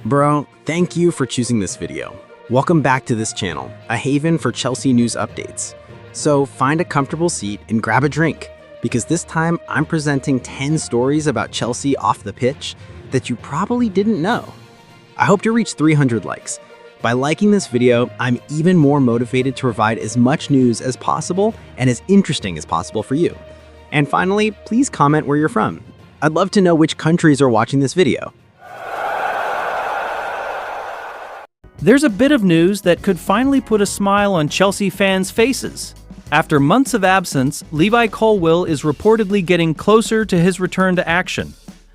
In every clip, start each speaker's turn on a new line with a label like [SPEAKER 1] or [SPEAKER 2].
[SPEAKER 1] Bro, thank you for choosing this video. Welcome back to this channel, a haven for Chelsea news updates. So find a comfortable seat and grab a drink, because this time I'm presenting 10 stories about Chelsea off the pitch that you probably didn't know. I hope to reach 300 likes. By liking this video, I'm even more motivated to provide as much news as possible and as interesting as possible for you. And finally, please comment where you're from. I'd love to know which countries are watching this video.
[SPEAKER 2] There's a bit of news that could finally put a smile on Chelsea fans' faces. After months of absence, Levi Colwill is reportedly getting closer to his return to action.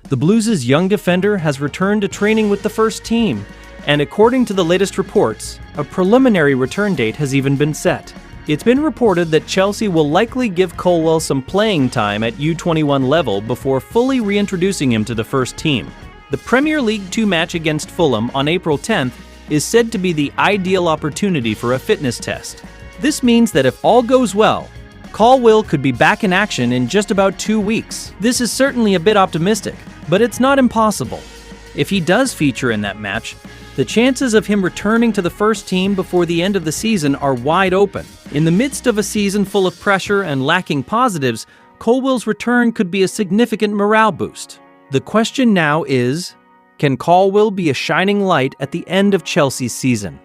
[SPEAKER 2] The Blues' young defender has returned to training with the first team, and according to the latest reports, a preliminary return date has even been set. It's been reported that Chelsea will likely give Colwill some playing time at U21 level before fully reintroducing him to the first team. The Premier League 2 match against Fulham on April 10th is said to be the ideal opportunity for a fitness test. This means that if all goes well, Colwill could be back in action in just about 2 weeks. This is certainly a bit optimistic, but it's not impossible. If he does feature in that match, the chances of him returning to the first team before the end of the season are wide open. In the midst of a season full of pressure and lacking positives, Colwill's return could be a significant morale boost. The question now is, can Colwill be a shining light at the end of Chelsea's season?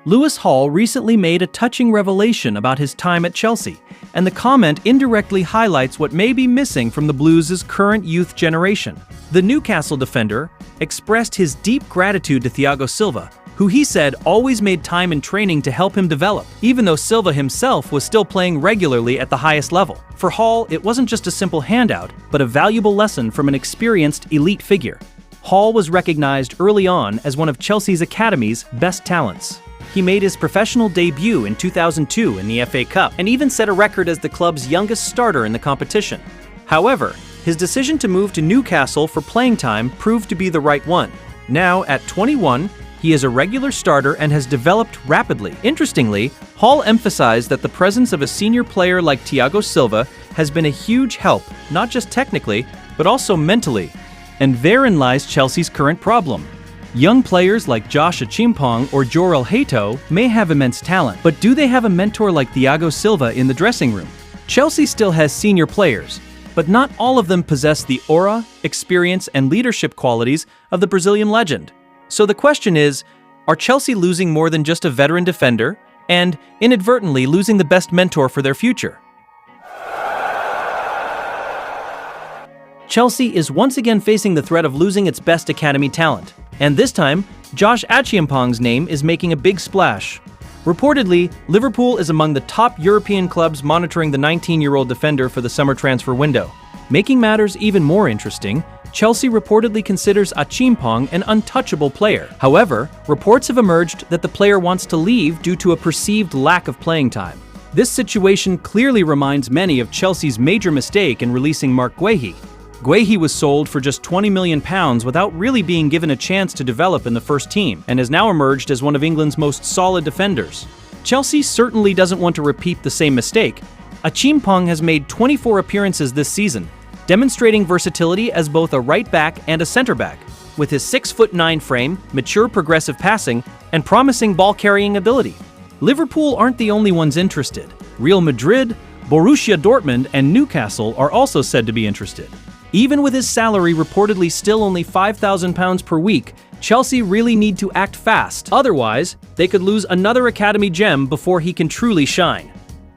[SPEAKER 2] Lewis Hall recently made a touching revelation about his time at Chelsea, and the comment indirectly highlights what may be missing from the Blues' current youth generation. The Newcastle defender expressed his deep gratitude to Thiago Silva, who he said always made time in training to help him develop, even though Silva himself was still playing regularly at the highest level. For Hall, it wasn't just a simple handout, but a valuable lesson from an experienced elite figure. Hall was recognized early on as one of Chelsea's academy's best talents. He made his professional debut in 2002 in the FA Cup and even set a record as the club's youngest starter in the competition. However, his decision to move to Newcastle for playing time proved to be the right one. Now, at 21, he is a regular starter and has developed rapidly. Interestingly, Hall emphasized that the presence of a senior player like Thiago Silva has been a huge help, not just technically, but also mentally. And therein lies Chelsea's current problem. Young players like Josh Achimpong or Jorel Hato may have immense talent, but do they have a mentor like Thiago Silva in the dressing room? Chelsea still has senior players, but not all of them possess the aura, experience, and leadership qualities of the Brazilian legend. So the question is, are Chelsea losing more than just a veteran defender and inadvertently losing the best mentor for their future? Chelsea is once again facing the threat of losing its best academy talent. And this time, Josh Achiampong's name is making a big splash. Reportedly, Liverpool is among the top European clubs monitoring the 19-year-old defender for the summer transfer window. Making matters even more interesting, Chelsea reportedly considers Achimpong an untouchable player. However, reports have emerged that the player wants to leave due to a perceived lack of playing time. This situation clearly reminds many of Chelsea's major mistake in releasing Marc Guéhi. Guéhi was sold for just £20 million without really being given a chance to develop in the first team, and has now emerged as one of England's most solid defenders. Chelsea certainly doesn't want to repeat the same mistake. Achimpong has made 24 appearances this season, demonstrating versatility as both a right back and a center back. With his 6'9" frame, mature progressive passing, and promising ball-carrying ability. Liverpool aren't the only ones interested. Real Madrid, Borussia Dortmund, and Newcastle are also said to be interested. Even with his salary reportedly still only £5,000 per week, Chelsea really need to act fast. Otherwise, they could lose another academy gem before he can truly shine.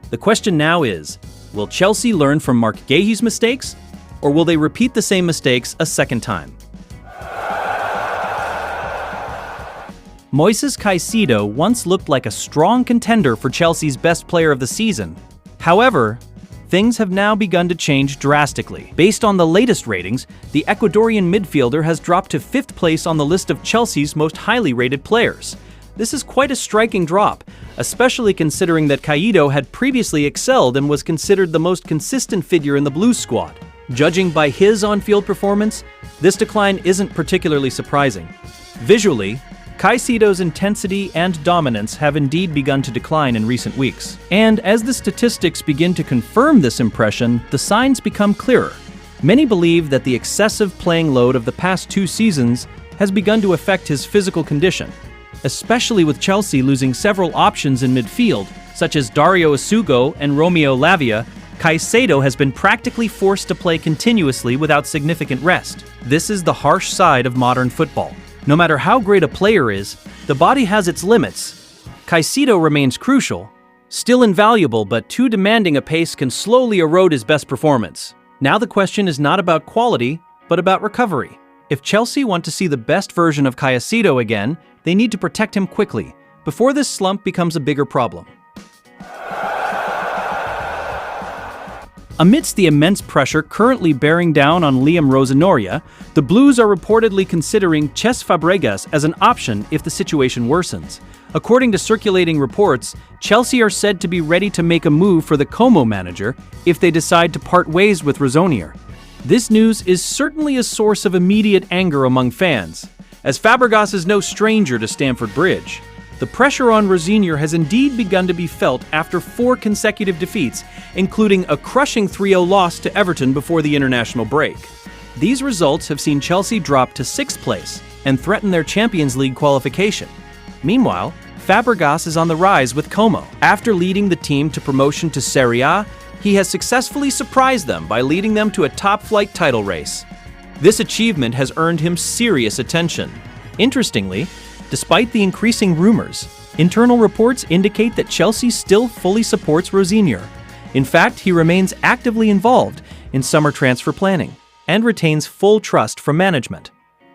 [SPEAKER 2] The question now is, will Chelsea learn from Marc Guéhi's mistakes, or will they repeat the same mistakes a second time? Moises Caicedo once looked like a strong contender for Chelsea's best player of the season. However, things have now begun to change drastically. Based on the latest ratings, the Ecuadorian midfielder has dropped to 5th place on the list of Chelsea's most highly rated players. This is quite a striking drop, especially considering that Caicedo had previously excelled and was considered the most consistent figure in the Blues squad. Judging by his on-field performance, this decline isn't particularly surprising. Visually, Caicedo's intensity and dominance have indeed begun to decline in recent weeks. And as the statistics begin to confirm this impression, the signs become clearer. Many believe that the excessive playing load of the past 2 seasons has begun to affect his physical condition, especially with Chelsea losing several options in midfield, such as Dario Isugo and Romeo Lavia. Caicedo has been practically forced to play continuously without significant rest. This is the harsh side of modern football. No matter how great a player is, the body has its limits. Kaisedo remains crucial, still invaluable, but too demanding a pace can slowly erode his best performance. Now the question is not about quality, but about recovery. If Chelsea want to see the best version of Caicedo again, they need to protect him quickly, before this slump becomes a bigger problem. Amidst the immense pressure currently bearing down on Liam Rosinoria, the Blues are reportedly considering Cesc Fabregas as an option if the situation worsens. According to circulating reports, Chelsea are said to be ready to make a move for the Como manager if they decide to part ways with Rosonier. This news is certainly a source of immediate anger among fans, as Fabregas is no stranger to Stamford Bridge. The pressure on Rosinier has indeed begun to be felt after 4 consecutive defeats, including a crushing 3-0 loss to Everton before the international break. These results have seen Chelsea drop to 6th place and threaten their Champions League qualification. Meanwhile, Fabregas is on the rise with Como. After leading the team to promotion to Serie A, he has successfully surprised them by leading them to a top-flight title race. This achievement has earned him serious attention. Interestingly, despite the increasing rumors, internal reports indicate that Chelsea still fully supports Rosinier. In fact, he remains actively involved in summer transfer planning and retains full trust from management.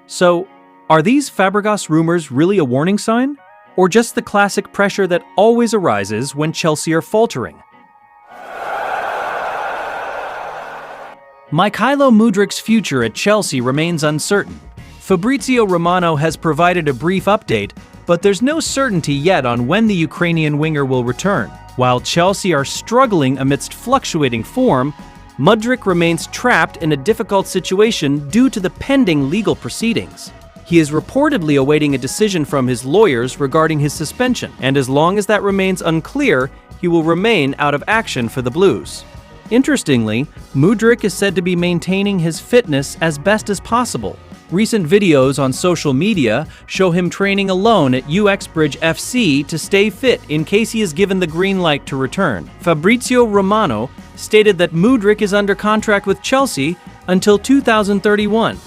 [SPEAKER 2] So, are these Fabregas rumors really a warning sign? Or just the classic pressure that always arises when Chelsea are faltering? Mykhailo Mudrik's future at Chelsea remains uncertain. Fabrizio Romano has provided a brief update, but there's no certainty yet on when the Ukrainian winger will return. While Chelsea are struggling amidst fluctuating form, Mudryk remains trapped in a difficult situation due to the pending legal proceedings. He is reportedly awaiting a decision from his lawyers regarding his suspension, and as long as that remains unclear, he will remain out of action for the Blues. Interestingly, Mudryk is said to be maintaining his fitness as best as possible. Recent videos on social media show him training alone at Uxbridge FC to stay fit in case he is given the green light to return. Fabrizio Romano stated that Mudryk is under contract with Chelsea until 2031,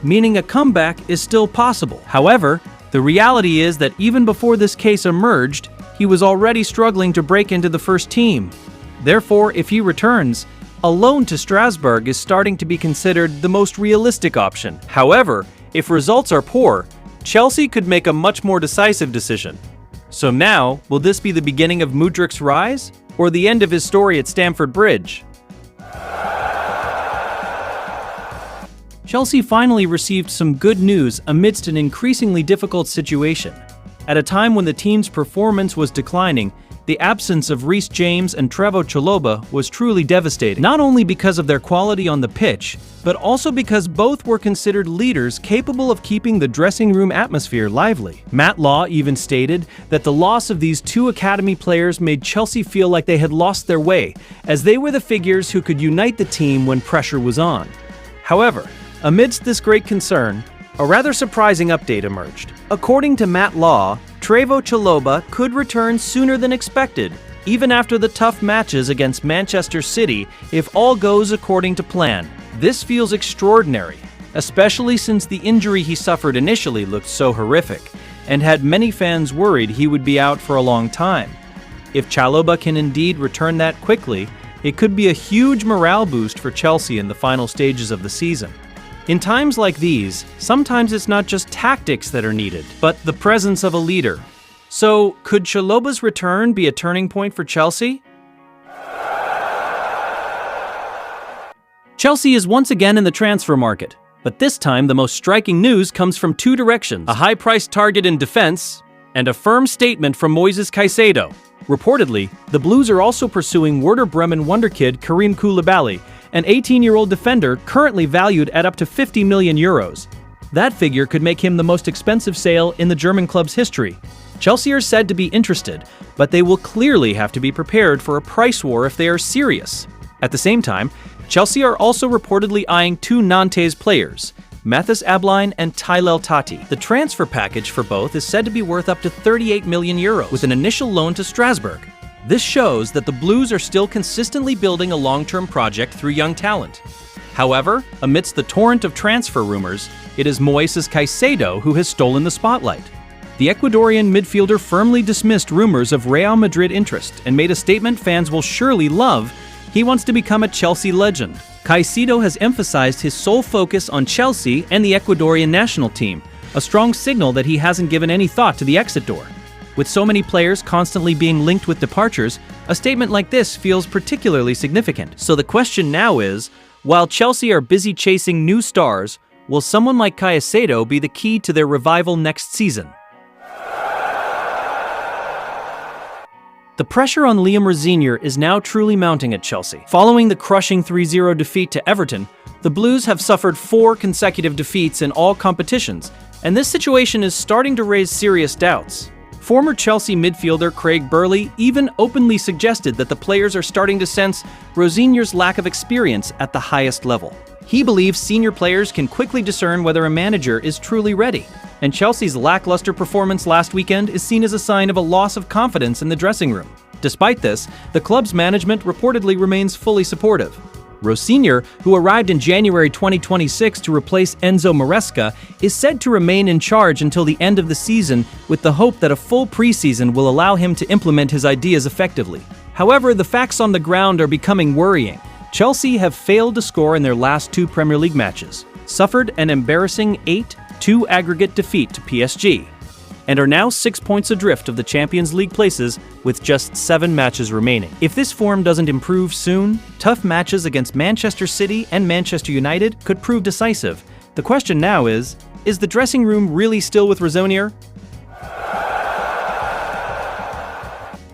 [SPEAKER 2] meaning a comeback is still possible. However, the reality is that even before this case emerged, he was already struggling to break into the first team. Therefore, if he returns, a loan to Strasbourg is starting to be considered the most realistic option. However, if results are poor, Chelsea could make a much more decisive decision. So now, will this be the beginning of Mudryk's rise, or the end of his story at Stamford Bridge? Chelsea finally received some good news amidst an increasingly difficult situation. At a time when the team's performance was declining, the absence of Reece James and Trevoh Chaloba was truly devastating, not only because of their quality on the pitch, but also because both were considered leaders capable of keeping the dressing room atmosphere lively. Matt Law even stated that the loss of these 2 academy players made Chelsea feel like they had lost their way, as they were the figures who could unite the team when pressure was on. However, amidst this great concern, a rather surprising update emerged. According to Matt Law, Trevoh Chaloba could return sooner than expected, even after the tough matches against Manchester City, if all goes according to plan. This feels extraordinary, especially since the injury he suffered initially looked so horrific, and had many fans worried he would be out for a long time. If Chaloba can indeed return that quickly, it could be a huge morale boost for Chelsea in the final stages of the season. In times like these, sometimes it's not just tactics that are needed, but the presence of a leader. So, could Chaloba's return be a turning point for Chelsea? Chelsea is once again in the transfer market, but this time the most striking news comes from 2 directions: a high-priced target in defense and a firm statement from Moises Caicedo. Reportedly, the Blues are also pursuing Werder Bremen wonderkid Karim Koulibaly, an 18-year-old defender currently valued at up to 50 million euros. That figure could make him the most expensive sale in the German club's history. Chelsea are said to be interested, but they will clearly have to be prepared for a price war if they are serious. At the same time, Chelsea are also reportedly eyeing two Nantes players, Mathis Abline and Tylel Tati. The transfer package for both is said to be worth up to 38 million euros, with an initial loan to Strasbourg. This shows that the Blues are still consistently building a long-term project through young talent. However, amidst the torrent of transfer rumors, it is Moises Caicedo who has stolen the spotlight. The Ecuadorian midfielder firmly dismissed rumors of Real Madrid interest and made a statement fans will surely love. He wants to become a Chelsea legend. Caicedo has emphasized his sole focus on Chelsea and the Ecuadorian national team, a strong signal that he hasn't given any thought to the exit door. With so many players constantly being linked with departures, a statement like this feels particularly significant. So the question now is, while Chelsea are busy chasing new stars, will someone like Caicedo be the key to their revival next season? The pressure on Liam Rosin is now truly mounting at Chelsea. Following the crushing 3-0 defeat to Everton, the Blues have suffered 4 consecutive defeats in all competitions, and this situation is starting to raise serious doubts. Former Chelsea midfielder Craig Burley even openly suggested that the players are starting to sense Rosin's lack of experience at the highest level. He believes senior players can quickly discern whether a manager is truly ready, and Chelsea's lackluster performance last weekend is seen as a sign of a loss of confidence in the dressing room. Despite this, the club's management reportedly remains fully supportive. Rosin, who arrived in January 2026 to replace Enzo Maresca, is said to remain in charge until the end of the season with the hope that a full preseason will allow him to implement his ideas effectively. However, the facts on the ground are becoming worrying. Chelsea have failed to score in their last 2 Premier League matches, suffered an embarrassing 8-2 aggregate defeat to PSG, and are now 6 points adrift of the Champions League places with just 7 matches remaining. If this form doesn't improve soon, tough matches against Manchester City and Manchester United could prove decisive. The question now is the dressing room really still with Rosin?